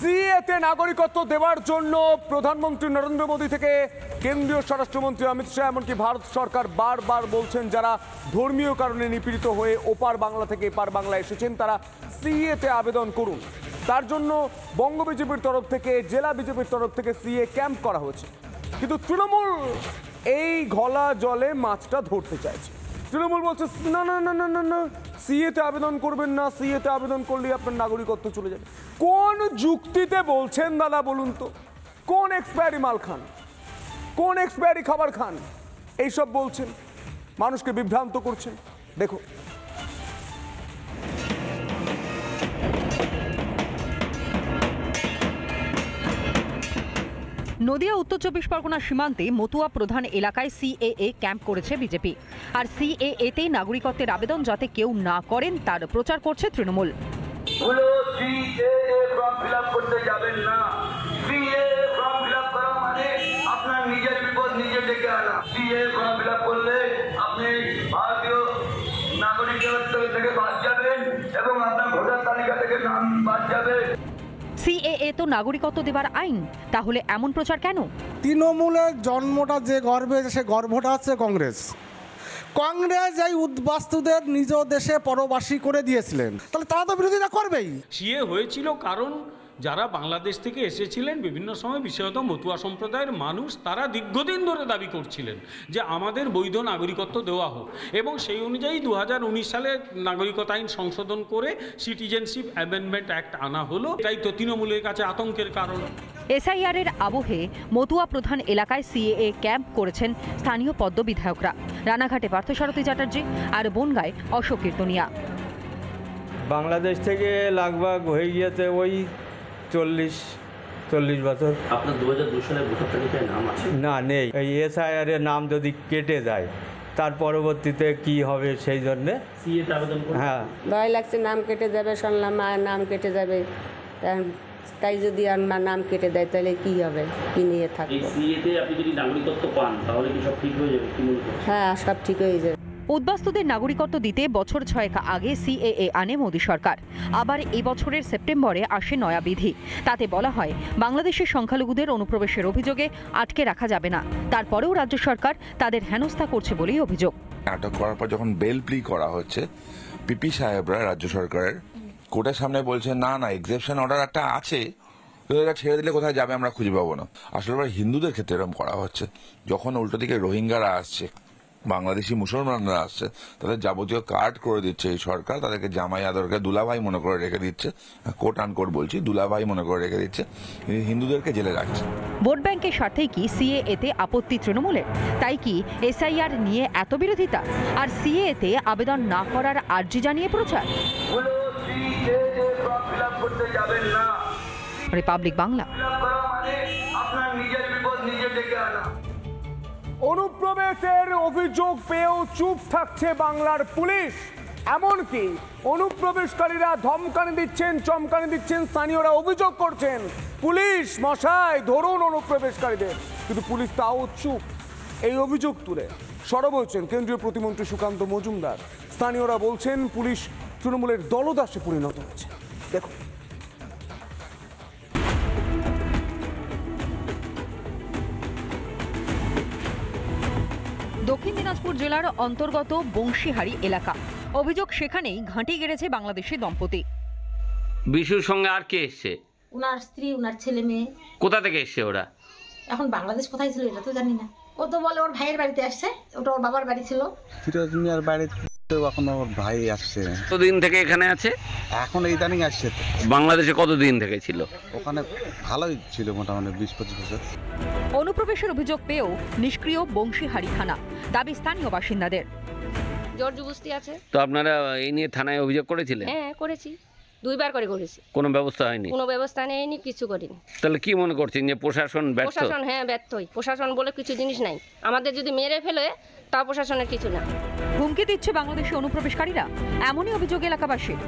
সিএতে নাগরিকত্ব দেওয়ার জন্য প্রধানমন্ত্রী নরেন্দ্র মোদী থেকে কেন্দ্রীয় স্বরাষ্ট্রমন্ত্রী অমিত শাহ এমনকি ভারত সরকার বারবার বলছেন যারা ধর্মীয় কারণে নিপীড়িত হয়ে ওপার বাংলা থেকে এপার বাংলা এসেছেন তারা সিএতে আবেদন করুন। তার জন্য বঙ্গ বিজেপির তরফ থেকে জেলা বিজেপির তরফ থেকে সিএ ক্যাম্প করা হয়েছে, কিন্তু তৃণমূল এই ঘোলা জলে মাছটা ধরতে চাইছে। তৃণমূল বলছে না না না না না না, সিএতে আবেদন করবেন না, সিএতে আবেদন করলে আপনার নাগরিকত্ব চলে যাবে। কোন যুক্তিতে বলছেন দাদা বলুন তো? কোন এক্সপায়ারি মাল খান, কোন এক্সপায়ারি খাবার খান এইসব বলছেন, মানুষকে বিভ্রান্ত করছেন? দেখো নদিয়া উত্তর 24 পরগনা সীমান্তে মতুয়া প্রধান এলাকায় সিএএ ক্যাম্প করেছে বিজেপি। আর সিএএতে নাগরিকত্বের আবেদন যাতে কেউ না করেন তার প্রচার করছে তৃণমূল। আপনার নিজের বিপদ নিজে ডেকে আনা। সিএ ফর্ম ফিল আপ করলে আপনি ভারতীয় নাগরিকত্ব থেকে বাদ যাবেন এবং আপনার ভোটার তালিকা থেকে নাম বাদ যাবে। সিএএ তো নাগরিকত্ব দেবার আইন, তাহলে এমন প্রচার কেন? তৃণমূলের জন্মটা যে গর্বে, সে গর্ভটা হচ্ছে কংগ্রেস। কংগ্রেস এই উদ্বাস্তুদের নিজ দেশে পরবাসী করে দিয়েছিলেন, তাহলে তারা তো বিরোধিতা করবেই। সিএ হয়েছিল কারণ যারা বাংলাদেশ থেকে এসেছিলেন বিভিন্ন সময়, বিশেষত মতুয়া সম্প্রদায়ের মানুষ, তারা দীর্ঘদিন ধরে দাবি করছিলেন যে আমাদের বৈধ নাগরিকত্ব দেওয়া হোক, এবং সেই অনুযায়ী 2019 সালে নাগরিকত্ব আইন সংশোধন করে সিটিজেনশিপ অ্যামেন্ডমেন্ট অ্যাক্ট আনা হলো। এটাই তো তৃণমূলের কাছে আতঙ্কের কারণ। এসআইআরের আবহে মতুয়া প্রধান এলাকায় সিএএ ক্যাম্প করেছেন স্থানীয় পদ্ম বিধায়করা। রানাঘাটে পার্থসারথী চ্যাটার্জি আর বনগাঁয় অশোক কীর্তনিয়া। বাংলাদেশ থেকে লাগভাগ হয়ে গিয়েছে ওই 40 বছর। আপনার 2002 সালে ভোটার তালিকায় নাম আছে? না, নেই। এই এসআইআর এর নাম যদি কেটে যায় তার পরবর্তীতে কি হবে সেই জন্যে সিএতে আবেদন করুন। হ্যাঁ, ভয় লাগছে, নাম কেটে যাবে, শুনলাম মায়ের নাম কেটে যাবে। তাই যদি আমার নাম কেটে দেয় তাহলে কি হবে, কি নিয়ে থাকবে? এই সিএতে আপনি যদি নাগরিকত্ব পান তাহলে কি সব ঠিক হয়ে যাবে? কি মনে করছেন? হ্যাঁ, সব ঠিক হয়ে যাবে। উদ্বাস্তুদের নাগরিকত্ব দিতে বছর 6 আগে সিএএ আনে মোদী সরকার। আবার এই বছরের সেপ্টেম্বরে আসে নয়া বিধি। তাতে বলা হয় বাংলাদেশের সংখ্যালঘুদের অনুপ্রবেশের অভিযোগে আটকে রাখা যাবে না। তারপরেও রাজ্য সরকার তাদের হেনস্থা করছে বলেই অভিযোগ। আটক করার পর যখন বেল প্লি করা হচ্ছে, পিপি সাহেবরা রাজ্য সরকারের কোর্টের সামনে বলছে না না, এক্সেপশন অর্ডার একটা আছে, এটা ছেড়ে দিলে কোথায় যাবে আমরা খুঁজে পাবো না। আসলে হিন্দুদের ক্ষেত্রে এরকম করা হচ্ছে। যখন উল্টো দিকে রোহিঙ্গারা আসছে, বাংলাদেশি মুসলমানরা আসছে, তাদের যাবতীয় কার্ড করে দিচ্ছে এই সরকার, তাদেরকে জামাই আদরকে দুলাভাই মনে করে রেখে দিচ্ছে, কোট আনকোট বলছি, দুলাভাই মনে করে রেখে দিচ্ছে, হিন্দুদেরকে জেলে রাখছে। ভোট ব্যাংকের স্বার্থেই কি সিএএতে আপত্তি তৃণমূলের? তাই কি এসআইআর নিয়ে এত বিরোধিতা? আর সিএএতে আবেদন না করার আর্জি জানিয়ে প্রচার? রিপাবলিক বাংলা। আপনার নিজের বিপদ নিজে ডেকে আনা। অনুপ্রবেশের অভিযোগ পেয়েও চুপ থাকছে বাংলার পুলিশ। এমনকি অনুপ্রবেশকারীরা ধমকানি দিচ্ছেন, চমকানি দিচ্ছেন, স্থানীয়রা অভিযোগ করছেন পুলিশ মশাই ধরুন অনুপ্রবেশকারীদের, কিন্তু পুলিশ তাও চুপ। এই অভিযোগ তুলে সরব হয়েছেন কেন্দ্রীয় প্রতিমন্ত্রী সুকান্ত মজুমদার। স্থানীয়রা বলছেন পুলিশ তৃণমূলের দলদাসে পরিণত হচ্ছে। দেখুন দক্ষিণ দিনাজপুর জেলার অন্তর্গত বংশীহারি এলাকা। অভিযোগ সেখানেই ঘাঁটি গেড়েছে বাংলাদেশি দম্পতি। বিশুর সঙ্গে আর কে এসছে? ওনার স্ত্রী, ওনার ছেলে মেয়ে। কোথা থেকে এসছে ওরা? এখন বাংলাদেশ কোথায় ছিল এটা তো জানি না। ও তো বলে ওর ভাইয়ের বাড়িতে আসছে, ওটা ওর বাবার বাড়ি ছিল। ফিরোজ মিয়ার বাড়িতে এখন ওর ভাই আসছে। কতদিন থেকে এখানে আছে? এখন ইদানিং আসছে। বাংলাদেশে কতদিন থেকে ছিল? ওখানে ভালোই ছিল, মোটামুটি 20-25 বছর। অনুপ্রবেশের অভিযোগ পেয়েও নিষ্ক্রিয় বংশীহারি থানা, দাবি স্থানীয় বাসিন্দাদের। জোর জবরদস্তি আছে। তো আপনারা এই নিয়ে থানায় অভিযোগ করেছিলেন? হ্যাঁ, করেছি, 2বার করে করেছি। কোনো ব্যবস্থা হয়নি? কোনো ব্যবস্থা নেয়নি, কিছু করিনি। তাহলে কি মনে করছেন যে প্রশাসন ব্যর্থ? প্রশাসন হ্যাঁ ব্যর্থই। প্রশাসন বলে কিছু জিনিস নাই। আমাদের যদি মেরে ফেলে তা প্রশাসনের কিছু না। হুমকি দিচ্ছে বাংলাদেশি অনুপ্রবেশকারীরা, এমনই অভিযোগ এলাকাবাসীর।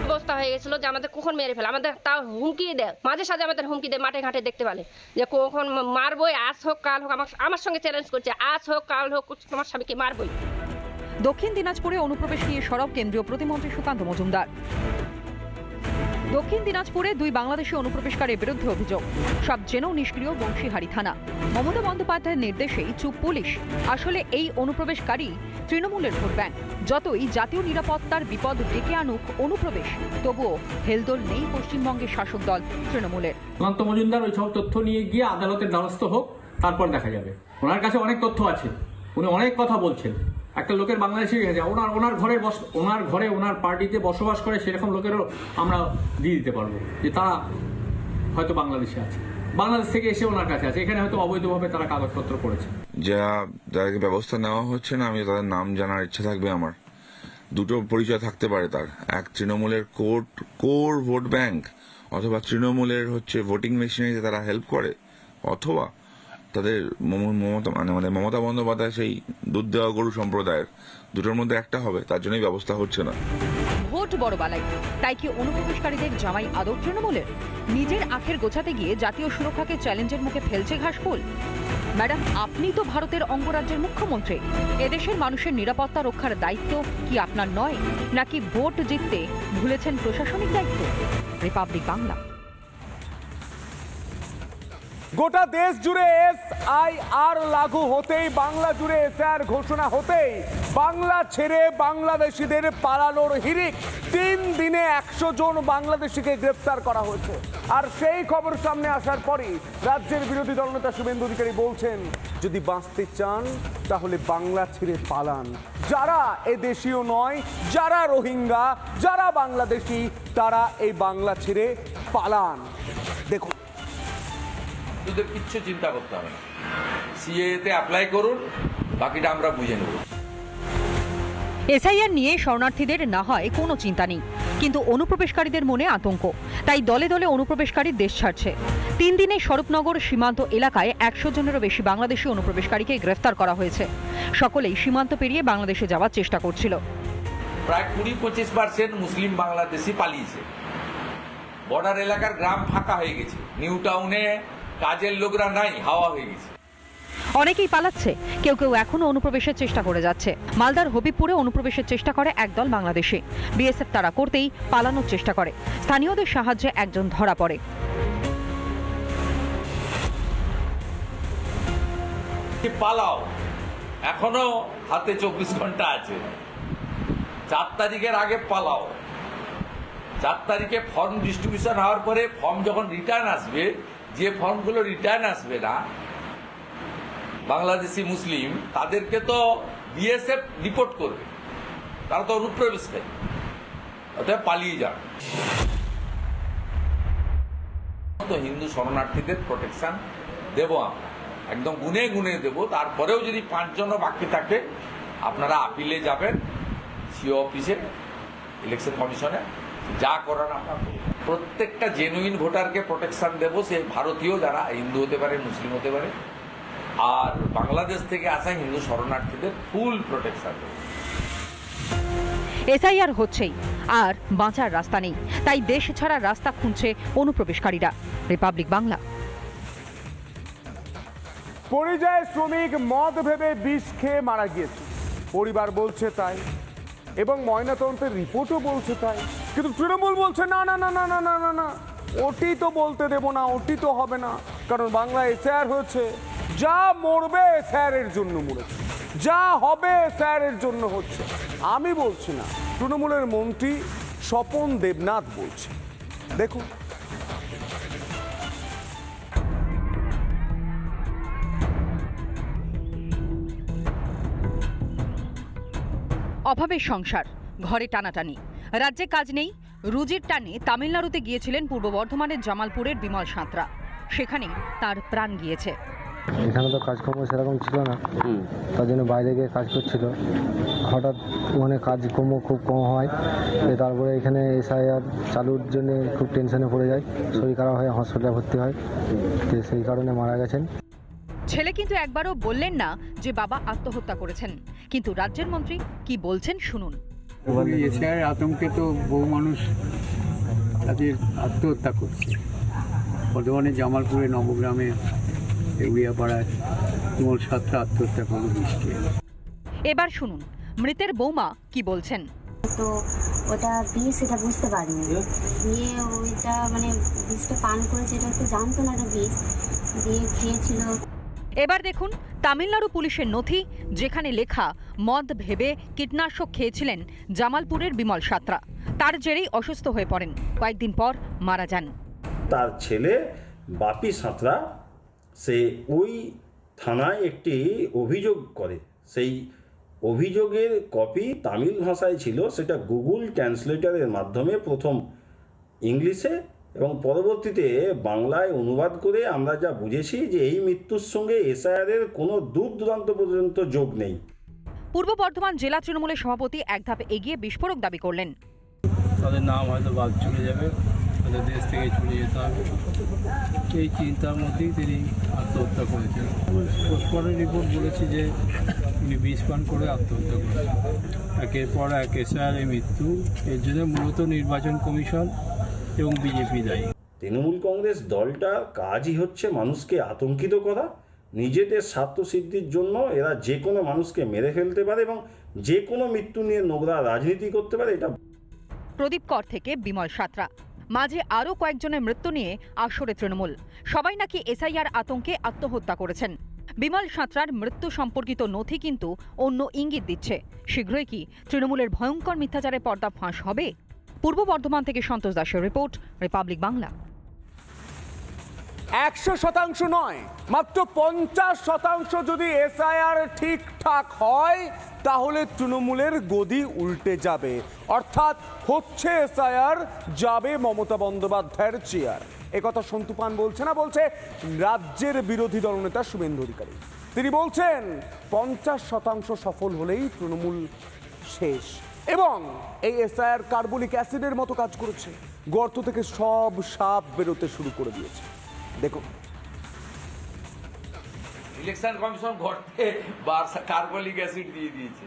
অবস্থা হয়ে গেছিল যে আমাদের কখন মেরে ফেলে, আমাদের তাও হুমকি দেয়, মাঝে সাঝে আমাদের হুমকি দেয়, মাঠে ঘাটে দেখতে পারে যে কখন মারবই, আজ হোক কাল হোক। আমার সঙ্গে চ্যালেঞ্জ করছে, আজ হোক কাল হোক তোমার স্বামীকে মারবই। দক্ষিণ দিনাজপুরে অনুপ্রবেশ নিয়ে সরব কেন্দ্রীয় প্রতিমন্ত্রী সুকান্ত মজুমদার। দক্ষিণ দিনাজপুরে 2 বাংলাদেশি অনুপ্রবেশকারীর বিরুদ্ধে অভিযোগ, সব জেনেও নিষ্ক্রিয় বংশীহারি থানা। মমতা বন্দ্যোপাধ্যায়ের নির্দেশেই চুপ পুলিশ। আসলে এই অনুপ্রবেশকারী তৃণমূলের ভোট ব্যাংক। যতই জাতীয় নিরাপত্তার বিপদ ডেকে আনুক অনুপ্রবেশ, তবুও হেলদোল নেই পশ্চিমবঙ্গের শাসক দল তৃণমূলের। সুকান্ত মজুমদার ওই সব তথ্য নিয়ে গিয়ে আদালতের দ্বারস্থ হোক, তারপর দেখা যাবে। ওনার কাছে অনেক তথ্য আছে, উনি অনেক কথা বলছেন। একটা লোকের বাংলাদেশে ওনার ঘরে ওনার পার্টিতে বসবাস করে সেরকম লোকেরও আমরা দিয়ে দিতে পারবো যে তারা হয়তো বাংলাদেশে আছে, বাংলাদেশ থেকে এসে ওনার কাছে আছে, এখানে হয়তো অবৈধভাবে তারা কাগজপত্র করেছে। যাদেরকে ব্যবস্থা নেওয়া হচ্ছে না, আমি তাদের নাম জানার ইচ্ছা থাকবে আমার। দুটো পরিচয় থাকতে পারে তার, এক তৃণমূলের কোর ভোট ব্যাংক, অথবা তৃণমূলের ভোটিং মেশিনে তারা হেল্প করে, অথবা তাদের মমতা বন্দ্যোপাধ্যায় সেই দুধ দেওয়া গরু সম্প্রদায়ের, দুটোর মধ্যে একটা হবে। তার জন্যই ব্যবস্থা হচ্ছে না। ভোট বড় বালাই, তাই কি অনুপ্রবেশকারীদের জামাই আদর তৃণমূলের? নিজের আখের গোছাতে গিয়ে জাতীয় সুরক্ষাকে চ্যালেঞ্জের মুখে ফেলছে ঘাসফুল। ম্যাডাম, আপনি তো ভারতের অঙ্গরাজ্যের মুখ্যমন্ত্রী। এদেশের মানুষের নিরাপত্তা রক্ষার দায়িত্ব কি আপনার নয়, নাকি ভোট জিততে ভুলেছেন প্রশাসনিক দায়িত্ব? রিপাবলিক বাংলা। গোটা দেশ জুড়ে SIR লাগু হতেই, বাংলা জুড়ে SIR ঘোষণা হতেই বাংলা ছেড়ে বাংলাদেশিদের পালানোর হিড়িক। 3 দিনে 100 জন বাংলাদেশিকে গ্রেপ্তার করা হয়েছে। আর সেই খবর সামনে আসার পরই রাজ্যের বিরোধী দলনেতা শুভেন্দু অধিকারী বলছেন, যদি বাঁচতে চান তাহলে বাংলা ছেড়ে পালান। যারা এ দেশীয় নয়, যারা রোহিঙ্গা, যারা বাংলাদেশি, তারা এই বাংলা ছেড়ে পালান। দেখুন, কিচ্ছু চিন্তা করতে হবে না, সিএতে অ্যাপ্লাই করুন, বাকিটা আমরা বুঝে নেব। SIR নিয়ে শরণার্থীদের না হয় কোনো চিন্তা নেই, কিন্তু অনুপ্রবেশকারীদের মনে আতঙ্ক। তাই দলে দলে অনুপ্রবেশকারী দেশ ছাড়ছে। 3 দিনে স্বরূপনগর সীমান্ত এলাকায় 100 জনেরও বেশি বাংলাদেশি অনুপ্রবেশকারীকে গ্রেফতার করা হয়েছে। সকলেই সীমান্ত পেরিয়ে বাংলাদেশে যাওয়ার চেষ্টা করছিল। প্রায় 20-25% মুসলিম বাংলাদেশি পালিয়েছে। বর্ডার এলাকার গ্রাম ফাঁকা হয়ে গেছে, নিউ টাউনে কাজের লোকরা নাই, হাওয়া হয়ে গেছে। অনেকেই পালাচ্ছে, কেউ কেউ এখনো অনুপ্রবেশের চেষ্টা করে যাচ্ছে। মালদার হবিবপুরে অনুপ্রবেশের চেষ্টা করে একদল বাংলাদেশি। BSF তারা করতেই পালানোর চেষ্টা করে। স্থানীয়দের সাহায্যে একজন ধরা পড়ে। পালাও, এখনো হাতে 24 ঘন্টা আছে। 4 তারিখের আগে পালাও। 4 তারিখে ফর্ম ডিস্ট্রিবিউশন হওয়ার পরে ফর্ম যখন রিটার্ন আসবে, যে ফর্মগুলো রিটার্ন আসবে না বাংলাদেশি মুসলিম, তাদেরকে তো BSF রিপোর্ট করবে, তারা তো অনুপ্রবেশকারী, অতএব পালিয়ে যান। তো হিন্দু শরণার্থীদের প্রোটেকশন দেব আমরা, একদম গুনে গুনে দেব। তারপরেও যদি 5 জনও বাকি থাকে, আপনারা আপিলে যাবেন সিও অফিসে, ইলেকশন কমিশনে, যা করার আমরা প্রত্যেকটা জেনুইন ভোটারকে প্রোটেকশন দেব। সে ভারতীয়, যারা হিন্দু হতে পারে, মুসলিম হতে পারে, আর বাংলাদেশ থেকে আসা হিন্দু শরণার্থীদের ফুল প্রোটেকশন দেব। SIR হচ্ছেই, আর বাঁচার রাস্তা নেই, তাই দেশ ছাড়ার রাস্তা খুঁজছে অনুপ্রবেশকারীরা। রিপাবলিক বাংলা। পরিযায়ী শ্রমিক মদ ভেবে বিষ খেয়ে মারা গিয়েছে, পরিবার বলছে তাই, এবং ময়নাতদন্তের রিপোর্টও বলছে তাই। কিন্তু তৃণমূল বলছে না না না না না না না না, ওটি তো বলতে দেব না, ওটি তো হবে না, কারণ বাংলা SIR হয়েছে। যা মরবে SIR এর জন্য মরেছে, যা হবে SIR এর জন্য হচ্ছে। আমি বলছি না, তৃণমূলের মন্ত্রী স্বপন দেবনাথ বলছে। দেখুন, অভাবের সংসার, ঘরে টানাটানি, রাজ্যে কাজ নেই, রুজির টানে তামিলনাড়ুতে গিয়েছিলেন পূর্ব বর্ধমানের জামালপুরের বিমল সাঁতরা। সেখানেই তার প্রাণ গিয়েছে। এখানে তো কাজকর্ম সেরকম ছিল না, তার জন্য বাইরে গিয়ে কাজ করছিল। হঠাৎ ওখানে কাজকর্ম খুব কম হয়, তারপরে এখানে SIR চালুর জন্য খুব টেনশনে পড়ে যায়, শরীর খারাপ হয়ে হসপিটালে ভর্তি হয়, তো সেই কারণে মারা গেছেন। ছেলে কিন্তু একবারও বললেন না যে বাবা আত্মহত্যা করেছেন, কিন্তু রাজ্যের মন্ত্রী কি বলছেন শুনুন। SIR আতঙ্কে তো বহু মানুষ তাদের আত্মহত্যা করছে। বর্ধমানে জামালপুরে, নবগ্রামে, উড়িয়াপাড়ায় বিমল সাঁতরা আত্মহত্যা করল বৃষ্টি। এবার শুনুন মৃতের বৌমা কি বলছেন। তো ওটা বিষ এটা বুঝতে পারিনি, দিয়ে ওইটা মানে বিষটা পান করেছে, এটা তো জানতো না এটা বিষ, দিয়ে খেয়েছিল। এবার দেখুন তামিলনাড়ু পুলিশের নথি, যেখানে লেখা মদ ভেবে কীটনাশক খেয়েছিলেন জামালপুরের বিমল সাঁতরা। তার জেরেই অসুস্থ হয়ে পড়েন, কয়েকদিন পর মারা যান। তার ছেলে বাপি সাঁতরা সে ওই থানায় একটি অভিযোগ করে, সেই অভিযোগের কপি তামিল ভাষায় ছিল, সেটা গুগল ট্রান্সলেটরের মাধ্যমে প্রথম ইংলিশে এবং পরবর্তীতে বাংলায় অনুবাদ করে আমরা যা বুঝেছি যে এই মৃত্যুর সঙ্গে এসআইআরের কোনো দূর দূরান্ত পর্যন্ত যোগ নেই। পূর্ব বর্ধমান জেলা তৃণমূলের সভাপতি এক ধাপ এগিয়ে বিস্ফোরক দাবি করলেন। তাদের নাম হয়তো বাদ চলে যাবে, তাদের দেশ থেকে চলে যেতে হবে, এই চিন্তার মধ্যেই তিনি আত্মহত্যা করেছেন। পোস্টমর্টম রিপোর্ট বলেছে যে উনি বিষ পান করে আত্মহত্যা করেছেন। একের পর এক এসআইআরের মৃত্যু, এর জন্য মূলত নির্বাচন কমিশন এবং বিজেপি দায়ী। তৃণমূল কংগ্রেস দলটার কাজই হচ্ছে মানুষকে আতঙ্কিত করা, নিজেদের স্বার্থসিদ্ধির জন্য এরা যে কোনো মানুষকে মেরে ফেলতে পারে এবং যে কোনো মৃত্যু নিয়ে নোংরা রাজনীতি করতে পারে। এটা প্রদীপ কর থেকে বিমল সাঁতরা, মাঝে আরও কয়েকজনের মৃত্যু নিয়ে আসরে তৃণমূল, সবাই নাকি এসআইআর আতঙ্কে আত্মহত্যা করেছেন। বিমল সাঁতরার মৃত্যু সম্পর্কিত নথি কিন্তু অন্য ইঙ্গিত দিচ্ছে। শীঘ্রই কি তৃণমূলের ভয়ঙ্কর মিথ্যাচারের পর্দা ফাঁস হবে? পূর্ব বর্ধমান থেকে সন্তোষ দাসের রিপোর্ট, রিপাবলিক বাংলা। 100% নয়, মাত্র 50% যদি এসআইআর ঠিকঠাক হয় তাহলে তৃণমূলের গদি উল্টে যাবে, অর্থাৎ হচ্ছে এসআইআর, যাবে মমতা বন্দ্যোপাধ্যায়ের চেয়ার। একথা সন্তু পান বলছে না, বলছে রাজ্যের বিরোধী দলনেতা শুভেন্দু অধিকারী। তিনি বলছেন 50% সফল হলেই তৃণমূল শেষ, এবং এই এসআইআর কার্বলিক অ্যাসিডের মতো কাজ করেছে, গর্ত থেকে সব সাপ বেরোতে শুরু করে দিয়েছে। দেখুন, ইলেকশন কমিশন ঘরতে কার্বলিক অ্যাসিড দিয়ে দিয়েছে,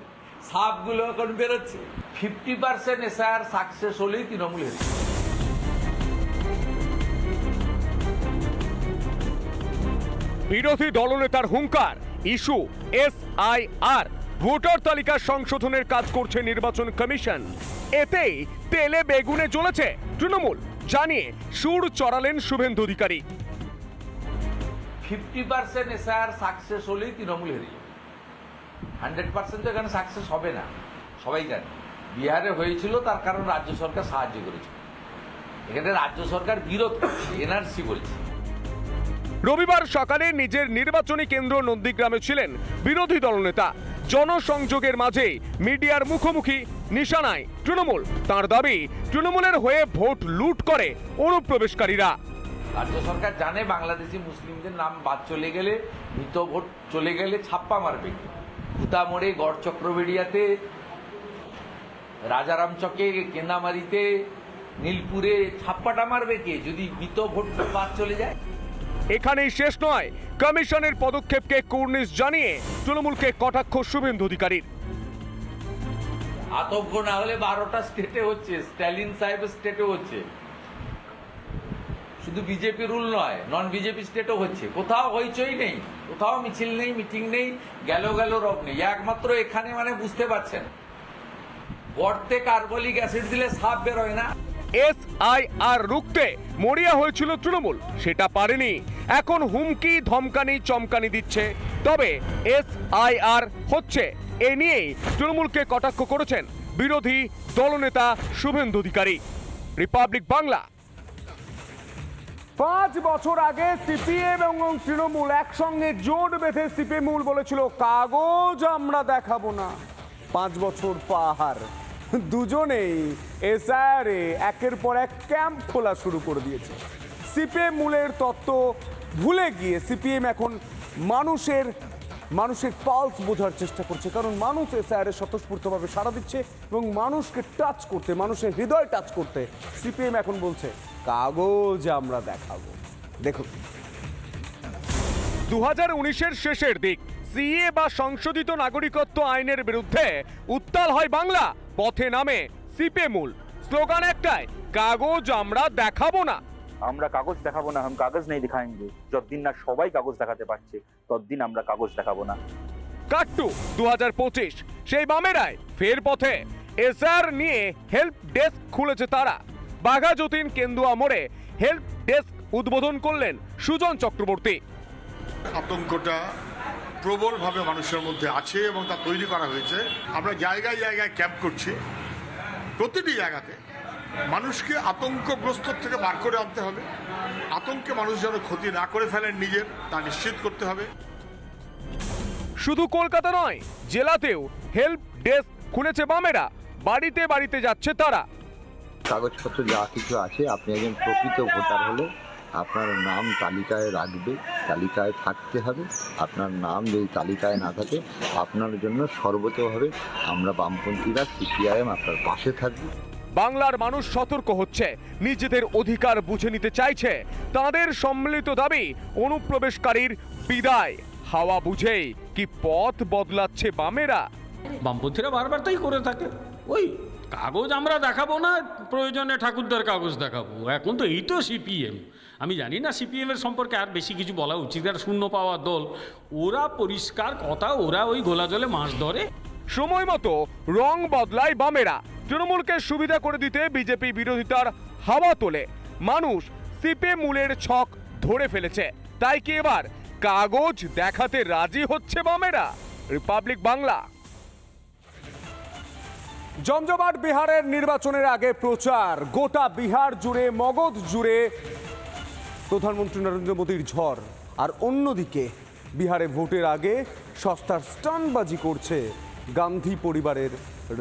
সাপগুলো এখন বেরোচ্ছে। 50% এসআইআর সাকসেস হলেই তৃণমূল হেরে। বিরোধী দলনেতার হুঙ্কার, ইস্যু এসআইআর, ভোটার তালিকা সংশোধনের কাজ করছে নির্বাচন কমিশন, এতেই তেলে বেগুনে জ্বলেছে তৃণমূল জানিয়ে সুর চড়ালেন শুভেন্দু অধিকারী। 50% এসআইআর সাকসেস হলেই তৃণমূল হেরে যাবে, 100% তো এখানে সাকসেস হবে না, সবাই জানে। বিহারে হয়েছিল, তার কারণ রাজ্য সরকার সাহায্য করেছিল, এখানে রাজ্য সরকার বিরোধ করছে, এনআরসি বলছে। রবিবার সকালে নিজের নির্বাচনী কেন্দ্র নন্দীগ্রামে ছিলেন বিরোধী দলনেতা। জনসংযোগের মাঝে মিডিয়ার মুখোমুখি নিশানায় তৃণমূল। তার দাবি, তৃণমূলের হয়ে ভোট লুট করে অনুপ্রবেশকারীরা। রাজ্য সরকার জানে বাংলাদেশি মুসলিমদের নাম বাদ চলে গেলে, মৃত ভোট চলে গেলে ছাপ্পা মারবে। ভুতামোড়ে, গড় চক্রবেড়িয়াতে, রাজারাম চকে, কেন্দামারিতে, নীলপুরে ছাপ্পাটা মারবে কে যদি মৃত ভোট বাদ চলে যায়? এখানেই শেষ নয়, কমিশনের পদক্ষেপকে কুর্নিশ জানিয়ে তৃণমূলকে কটাক্ষ শুভেন্দু অধিকারীর। আতঙ্ক না হলে 12টা স্টেটে হচ্ছে, স্ট্যালিন সাহেবের স্টেটে হচ্ছে, শুধু বিজেপি রুল নয়, নন বিজেপি স্টেটও হচ্ছে। কোথাও হইচই নেই, কোথাও মিছিল নেই, মিটিং নেই, গেল রব নেই, একমাত্র এখানে। মানে বুঝতে পারছেন, গর্তে কার্বলিক অ্যাসিড দিলে সাপ বেরোয় না। এসআইআর রুখতে মরিয়া হয়েছিল তৃণমূল, সেটা পারেনি। এখন হুমকি, ধমকানি, চমকানি দিচ্ছে। তবে এসআইআর হচ্ছে, এ নিয়েই তৃণমূলকে কটাক্ষ করেছেন বিরোধী দলনেতা শুভেন্দু অধিকারী। রিপাবলিক বাংলা। 5 বছর আগে সিপিএম এবং তৃণমূল একসঙ্গে জোট বেঁধে সিপিএম বলেছিল কাগজ আমরা দেখাবো না। 5 বছর পার, দুজনেই এসআইআরে একের পর এক ক্যাম্প খোলা শুরু করে দিয়েছে। সিপিএম মূলের তত্ত্ব ভুলে গিয়ে সিপিএম এখন মানুষের পালস বোঝার চেষ্টা করছে, কারণ মানুষ এসআইআরে স্বতঃস্ফূর্তভাবে সাড়া দিচ্ছে এবং মানুষকে টাচ করতে, মানুষের হৃদয় টাচ করতে সিপিএম এখন বলছে কাগজ আমরা দেখাবো। দেখুন, 2019-এর শেষের দিক, সিএ বা সংশোধিত নাগরিকত্ব আইনের বিরুদ্ধে উত্তাল হয় বাংলা। পথে নামে সিপিএম, স্লোগান একটাই, কাগজ আমরা দেখাবো না। আমরা কাগজ দেখাবো না, हम কাগজ नहीं दिखाएंगे। যতদিন না সবাই কাগজ দেখাতে পারছে ততদিন আমরা কাগজ দেখাবো না। কাট্টু 2025, সেই বামেরাই ফের পথে। এসআর নিয়ে হেল্প ডেস্ক খুলেছে তারা। বাঘা যতীন কেন্দুয়া মোড়ে হেল্প ডেস্ক উদ্বোধন করলেন সুজন চক্রবর্তী। আতঙ্কটা প্রবলভাবে মানুষের মধ্যে আছে এবং তা তৈরি করা হয়েছে। আমরা জায়গায় জায়গায় ক্যাম্প করছি, প্রতিটি জায়গাতে মানুষকে আতঙ্কগ্রস্ত থেকে বার করে আনতে হবে। আতঙ্কে মানুষ যেন ক্ষতি না করে ফেলেন নিজের, তা নিশ্চিত করতে হবে। শুধু কলকাতা নয়, জেলাতেও হেল্প ডেস্ক খুলেছে বামেরা। বাড়িতে বাড়িতে যাচ্ছে তারা। কাগজপত্র যা কিছু আছে, আপনি একজন প্রকৃত ভোটার হলে আপনার নাম তালিকায় রাখবে, তালিকায় থাকতে হবে। আপনার নাম যদি তালিকায় না থাকে, আপনার জন্য সর্বতোভাবে আমরা বামপন্থীরা সিপিআইএম আপনার পাশে থাকবে। বাংলার মানুষ সতর্ক হচ্ছে, নিজেদের অধিকার বুঝে নিতে চাইছে। তাদের সম্মিলিত দাবি অনুপ্রবেশকারীর বিদায়। হাওয়া বুঝেই কি পথ বদলাচ্ছে বামেরা? বামপন্থীরা বারবার তাই করে থাকে। ওই কাগজ আমরা দেখাবো না, প্রয়োজনে ঠাকুরদার কাগজ দেখাবো। এখন তো এই তো সিপিএম। আমি জানি না সিপিএম এর সম্পর্কে আর বেশি কিছু বলা উচিত, আর শূন্য পাওয়া দল। ওরা পরিষ্কার কথা, ওরা ওই গোলা জলে মাছ ধরে। সময় মতো রং বদলায় বামেরা। তৃণমূলকে সুবিধা করে দিতে বিজেপি বিরোধিতার হাওয়া তোলে। মানুষ সিপিএম মূলের ছক ধরে ফেলেছে। তাই কি এবার কাগজ দেখাতে রাজি হচ্ছে বামেরা? রিপাবলিক বাংলা। জমজমাট বিহারের নির্বাচনের আগে প্রচার। গোটা বিহার জুড়ে, মগধ জুড়ে প্রধানমন্ত্রী নরেন্দ্র মোদীর ঝড়। আর অন্যদিকে বিহারে ভোটের আগে সস্তার স্টান্টবাজি করছে গান্ধী পরিবারের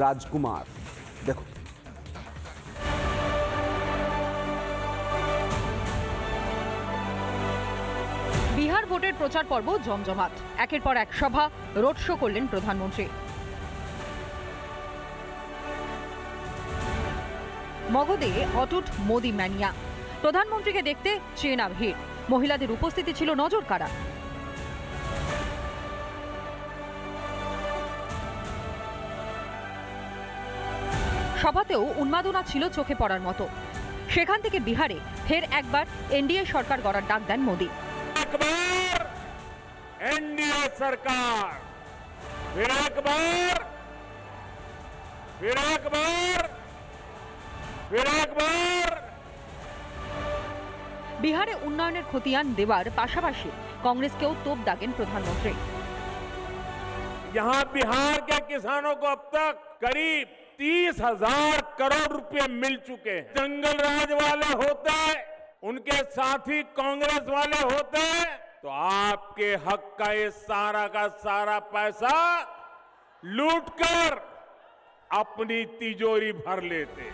রাজকুমার। দেখো। বিহার ভোটের প্রচার পর্ব জমজমাট। একের পর এক সভা, রোড শো করলেন প্রধানমন্ত্রী। মগধে অটুট মোদি ম্যানিয়া। প্রধানমন্ত্রীকে দেখতে চেনা ভিড়। মহিলাদের উপস্থিতি ছিল নজর কাড়া। সভাতেও উন্মাদনা ছিল চোখে পড়ার মতো। সেখান থেকে বিহারে ফের একবার এনডিএ সরকার গড়ার ডাক দেন মোদি। एनडीए सरकार फिर एक बार বিহারে উন্নয়নের খতিয়ান দেওয়ার পাশাপাশি কংগ্রেসকেও তোপ দাগেন প্রধানমন্ত্রী। यहाँ बिहार के किसानों को अब तक करीब 30,000 करोड़ रुपए मिल चुके हैं। जंगल राज वाले होते, उनके साथी कांग्रेस वाले होते, तो आपके हक का ये सारा का सारा पैसा लूटकर अपनी तिजोरी भर लेते।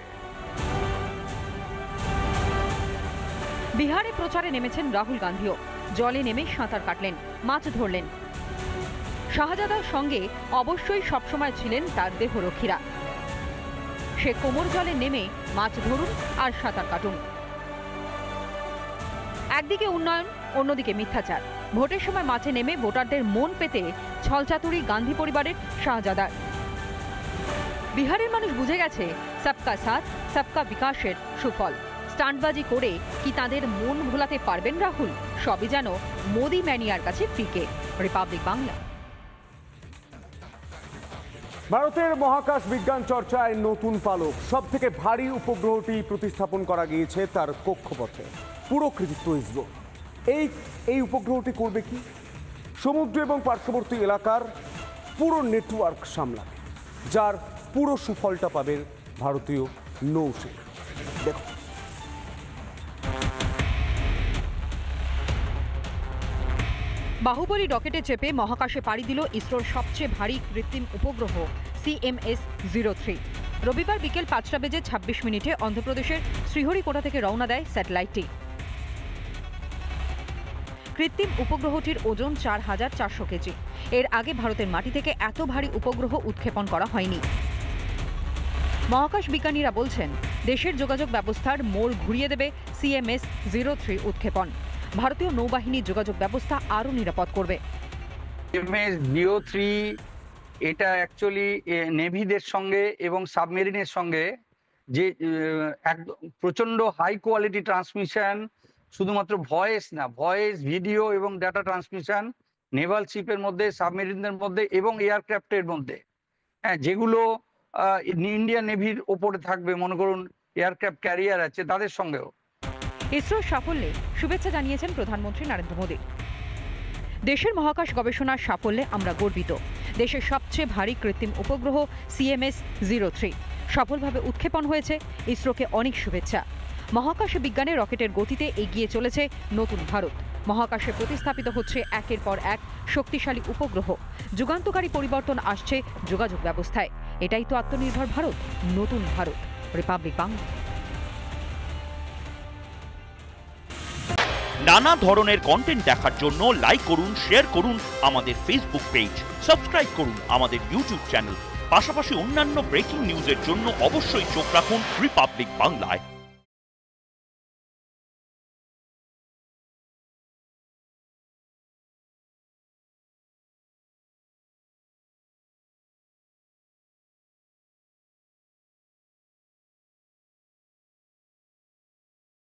বিহারে প্রচারে নেমেছেন রাহুল গান্ধীও। জলে নেমে সাঁতার কাটলেন, মাছ ধরলেন। শাহজাদার সঙ্গে অবশ্যই সবসময় ছিলেন তার দেহরক্ষীরা। সে কোমর জলে নেমে মাছ ধরুন আর সাঁতার কাটুন। একদিকে উন্নয়ন, অন্যদিকে মিথ্যাচার। ভোটের সময় মাঠে নেমে ভোটারদের মন পেতে ছলচাতুরি গান্ধী পরিবারের শাহজাদার। বিহারের মানুষ বুঝে গেছে সবকা সাথ সবকা বিকাশের সুফল। স্টান্টবাজি করে কি তাদের মন ভোলাতে পারবেন রাহুল? সবই যেন মোদি ম্যানিয়ার কাছে ফিকে। রিপাবলিক বাংলা। ভারতের মহাকাশ বিজ্ঞান চর্চায় নতুন পালক। সব থেকে ভারী উপগ্রহটি প্রতিস্থাপন করা গিয়েছে তার কক্ষপথে। পুরো কৃতিত্ব ইসরো। এই উপগ্রহটি করবে কি? সমুদ্র এবং পার্শ্ববর্তী এলাকার পুরো নেটওয়ার্ক সামলাবে, যার পুরো সুফলটা পাবে ভারতীয় নৌসেনা। দেখো। বাহুবলী রকেটে চেপে মহাকাশে পাড়ি দিল ইসরোর সবচেয়ে ভারী কৃত্রিম উপগ্রহ CMS-03। রবিবার বিকেল 5:26 অন্ধ্রপ্রদেশের শ্রীহরিকোটা থেকে রওনা দেয় স্যাটেলাইটটি। কৃত্রিম উপগ্রহটির ওজন 4,400 কেজি। এর আগে ভারতের মাটি থেকে এত ভারী উপগ্রহ উৎক্ষেপণ করা হয়নি। মহাকাশ বিজ্ঞানীরা বলছেন, দেশের যোগাযোগ ব্যবস্থার মোড় ঘুরিয়ে দেবে CMS-03 উৎক্ষেপণ। ভারতীয় নৌবাহিনীর যোগাযোগ ব্যবস্থা আরও নিরাপদ করবে। CMS-03 এটা অ্যাকচুয়ালি নেভিদের সঙ্গে এবং সাবমেরিনের সঙ্গে যে প্রচণ্ড হাই কোয়ালিটি ট্রান্সমিশন, শুধুমাত্র ভয়েস না, ভয়েস, ভিডিও এবং ডাটা ট্রান্সমিশন নেভাল শিপের মধ্যে, সাবমেরিনদের মধ্যে এবং এয়ারক্রাফটের মধ্যে, হ্যাঁ, যেগুলো ইন্ডিয়ান নেভির ওপরে থাকবে, মনে করুন এয়ারক্রাফট ক্যারিয়ার আছে তাদের সঙ্গেও। ইসরোর সাফল্যে শুভেচ্ছা জানিয়েছেন প্রধানমন্ত্রী নরেন্দ্র মোদী। দেশের মহাকাশ গবেষণার সাফল্যে আমরা গর্বিত। দেশের সবচেয়ে ভারী কৃত্রিম উপগ্রহ CMS-03 সফলভাবে উৎক্ষেপণ হয়েছে। ইসরোকে অনেক শুভেচ্ছা। মহাকাশে বিজ্ঞানে রকেটের গতিতে এগিয়ে চলেছে নতুন ভারত। মহাকাশে প্রতিস্থাপিত হচ্ছে একের পর এক শক্তিশালী উপগ্রহ। যুগান্তকারী পরিবর্তন আসছে যোগাযোগ ব্যবস্থায়। এটাই তো আত্মনির্ভর ভারত, নতুন ভারত। রিপাবলিক বাংলা। নানা ধরনের কন্টেন্ট দেখার জন্য লাইক করুন, শেয়ার করুন আমাদের ফেসবুক পেজ, সাবস্ক্রাইব করুন আমাদের ইউটিউব চ্যানেল। পাশাপাশি অন্যান্য ব্রেকিং নিউজের জন্য অবশ্যই চোখ রাখুন রিপাবলিক বাংলায়।